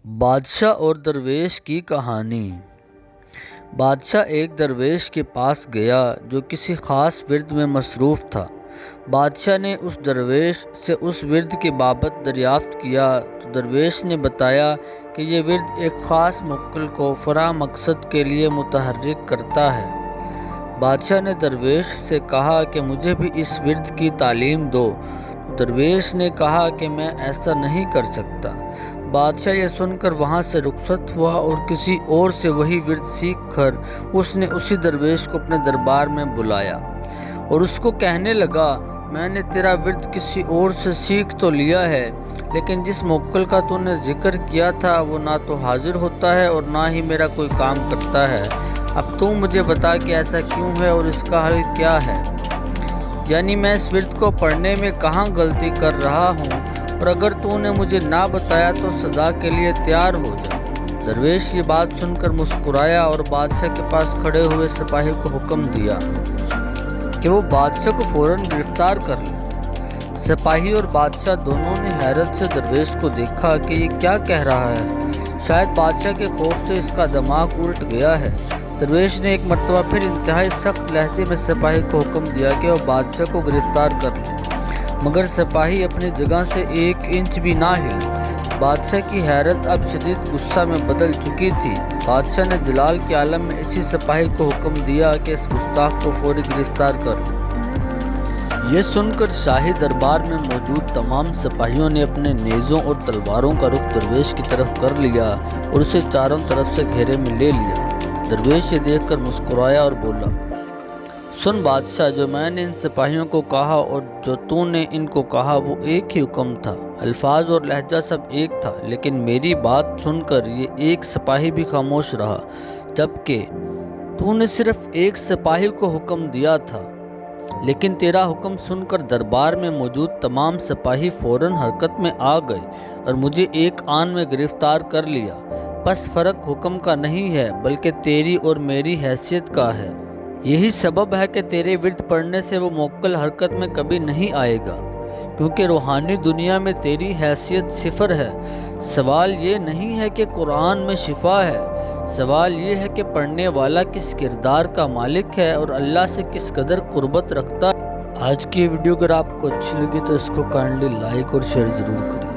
بادشاہ اور درویش کی کہانی۔ بادشاہ ایک درویش کے پاس گیا جو کسی خاص ورد میں مصروف تھا۔ بادشاہ نے اس درویش سے اس ورد کے بابت دریافت کیا تو درویش نے بتایا کہ یہ ورد ایک خاص موکل کو فلاں مقصد کے لیے متحرک کرتا ہے۔ بادشاہ نے درویش سے کہا کہ مجھے بھی اس ورد کی تعلیم دو۔ درویش نے کہا کہ میں ایسا نہیں کر سکتا۔ بادشاہ یہ سن کر وہاں سے رخصت ہوا اور کسی اور سے وہی ورد سیکھ کر اس نے اسی درویش کو اپنے دربار میں بلایا اور اس کو کہنے لگا، میں نے تیرا ورد کسی اور سے سیکھ تو لیا ہے، لیکن جس موکل کا تو نے ذکر کیا تھا وہ نہ تو حاضر ہوتا ہے اور نہ ہی میرا کوئی کام کرتا ہے۔ اب تو مجھے بتا کہ ایسا کیوں ہے اور اس کا حل کیا ہے؟ یعنی میں اس ورد کو پڑھنے میں کہاں غلطی کر رہا ہوں، اور اگر تو نے مجھے نہ بتایا تو سزا کے لیے تیار ہو جا۔ درویش یہ بات سن کر مسکرایا اور بادشاہ کے پاس کھڑے ہوئے سپاہی کو حکم دیا کہ وہ بادشاہ کو فوراً گرفتار کر لے۔ سپاہی اور بادشاہ دونوں نے حیرت سے درویش کو دیکھا کہ یہ کیا کہہ رہا ہے، شاید بادشاہ کے خوف سے اس کا دماغ الٹ گیا ہے۔ درویش نے ایک مرتبہ پھر انتہائی سخت لہجے میں سپاہی کو حکم دیا کہ وہ بادشاہ کو گرفتار کر لے، مگر سپاہی اپنی جگہ سے 1 انچ بھی نہ ہلے۔ بادشاہ کی حیرت اب شدید غصہ میں بدل چکی تھی۔ بادشاہ نے جلال کے عالم میں اسی سپاہی کو حکم دیا کہ اس گستاخ کو فوری گرفتار کر لے۔ یہ سن کر شاہی دربار میں موجود تمام سپاہیوں نے اپنے نیزوں اور تلواروں کا رخ درویش کی طرف کر لیا اور اسے چاروں طرف سے گھیرے میں لے لیا۔ درویش یہ دیکھ کر مسکرایا اور بولا، سن بادشاہ، جو میں نے ان سپاہیوں کو کہا اور جو تو نے ان کو کہا وہ ایک ہی حکم تھا، الفاظ اور لہجہ سب ایک تھا، لیکن میری بات سن کر یہ ایک سپاہی بھی خاموش رہا، جبکہ تو نے صرف ایک سپاہی کو حکم دیا تھا، لیکن تیرا حکم سن کر دربار میں موجود تمام سپاہی فوراً حرکت میں آ گئے اور مجھے ایک آن میں گرفتار کر لیا۔ بس فرق حکم کا نہیں ہے بلکہ تیری اور میری حیثیت کا ہے۔ یہی سبب ہے کہ تیرے ورد پڑھنے سے وہ موکل حرکت میں کبھی نہیں آئے گا، کیونکہ روحانی دنیا میں تیری حیثیت صفر ہے۔ سوال یہ نہیں ہے کہ قرآن میں شفا ہے، سوال یہ ہے کہ پڑھنے والا کس کردار کا مالک ہے اور اللہ سے کس قدر قربت رکھتا ہے۔ آج کی ویڈیو اگر آپ کو اچھی لگی تو اس کو کائنڈلی لائک اور شیئر ضرور کریں۔